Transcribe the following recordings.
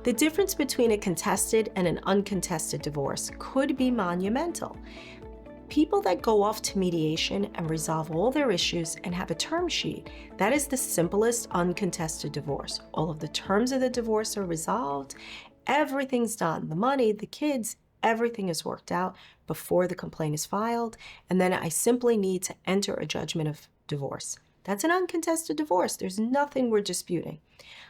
The difference between a contested and an uncontested divorce could be monumental. People that go off to mediation and resolve all their issues and have a term sheet, that is the simplest uncontested divorce. All of the terms of the divorce are resolved, everything's done. The money, the kids, everything is worked out before the complaint is filed, and then I simply need to enter a judgment of divorce. That's an uncontested divorce. There's nothing we're disputing.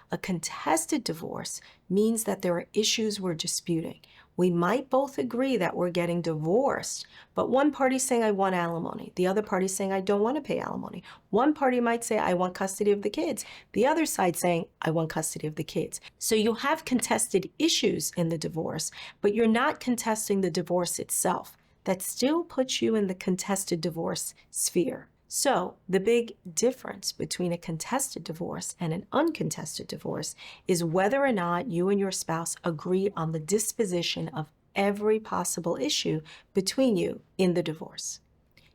A contested divorce means that there are issues we're disputing. We might both agree that we're getting divorced, but one party's saying, I want alimony. The other party's saying, I don't want to pay alimony. One party might say, I want custody of the kids. The other side saying, I want custody of the kids. So you'll have contested issues in the divorce, but you're not contesting the divorce itself. That still puts you in the contested divorce sphere. So the big difference between a contested divorce and an uncontested divorce is whether or not you and your spouse agree on the disposition of every possible issue between you in the divorce.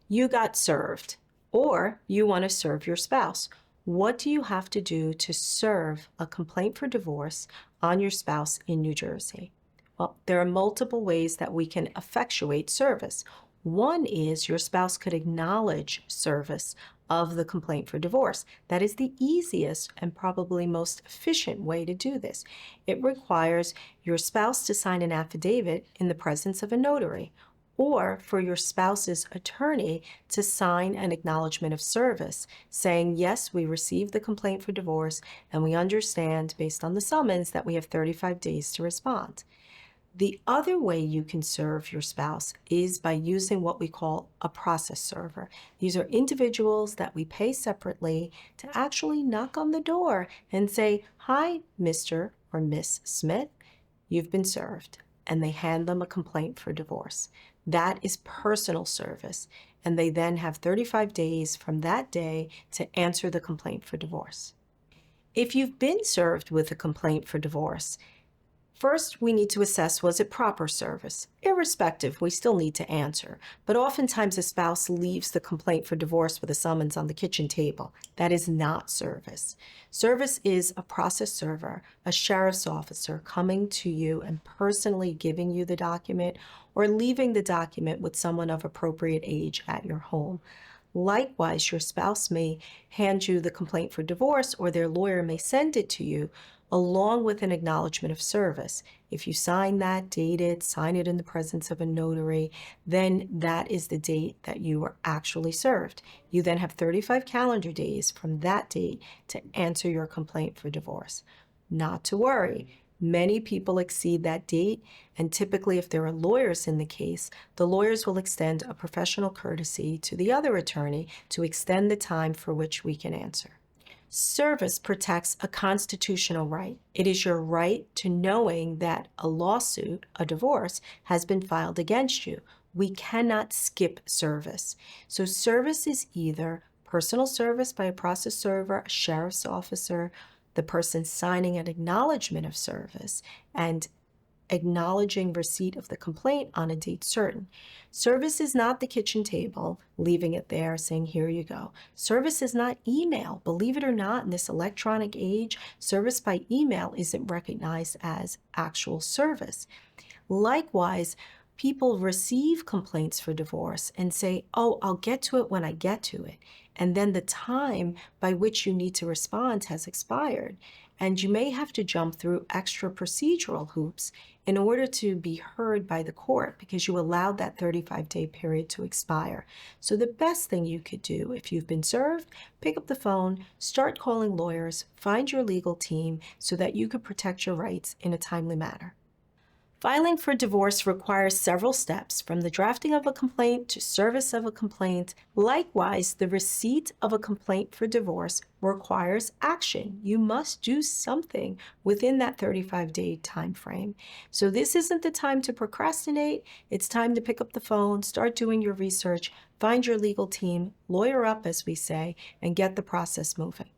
You got served, or you want to serve your spouse. What do you have to do to serve a complaint for divorce on your spouse in New Jersey? Well, there are multiple ways that we can effectuate service. One is your spouse could acknowledge service of the complaint for divorce. That is the easiest and probably most efficient way to do this. It requires your spouse to sign an affidavit in the presence of a notary, or for your spouse's attorney to sign an acknowledgement of service saying, yes, we received the complaint for divorce and we understand based on the summons that we have 35 days to respond. The other way you can serve your spouse is by using what we call a process server. These are individuals that we pay separately to actually knock on the door and say, hi, Mr. or Miss Smith, you've been served. And they hand them a complaint for divorce. That is personal service. And they then have 35 days from that day to answer the complaint for divorce. If you've been served with a complaint for divorce, first, we need to assess, was it proper service? Irrespective, we still need to answer. But oftentimes a spouse leaves the complaint for divorce with a summons on the kitchen table. That is not service. Service is a process server, a sheriff's officer coming to you and personally giving you the document or leaving the document with someone of appropriate age at your home. Likewise, your spouse may hand you the complaint for divorce or their lawyer may send it to you along with an acknowledgement of service. If you sign that, date it, sign it in the presence of a notary, then that is the date that you were actually served. You then have 35 calendar days from that date to answer your complaint for divorce. Not to worry. Many people exceed that date, and typically if there are lawyers in the case, the lawyers will extend a professional courtesy to the other attorney to extend the time for which we can answer. Service protects a constitutional right. It is your right to knowing that a lawsuit, a divorce, has been filed against you. We cannot skip service. So service is either personal service by a process server, a sheriff's officer, the person signing an acknowledgement of service, and acknowledging receipt of the complaint on a date certain. Service is not the kitchen table, leaving it there, saying, here you go. Service is not email. Believe it or not, in this electronic age, service by email isn't recognized as actual service. Likewise, people receive complaints for divorce and say, oh, I'll get to it when I get to it. And then the time by which you need to respond has expired. And you may have to jump through extra procedural hoops in order to be heard by the court because you allowed that 35-day period to expire. So the best thing you could do if you've been served, pick up the phone, start calling lawyers, find your legal team so that you could protect your rights in a timely manner. Filing for divorce requires several steps, from the drafting of a complaint to service of a complaint. Likewise, the receipt of a complaint for divorce requires action. You must do something within that 35-day time frame. So this isn't the time to procrastinate. It's time to pick up the phone, start doing your research, find your legal team, lawyer up, as we say, and get the process moving.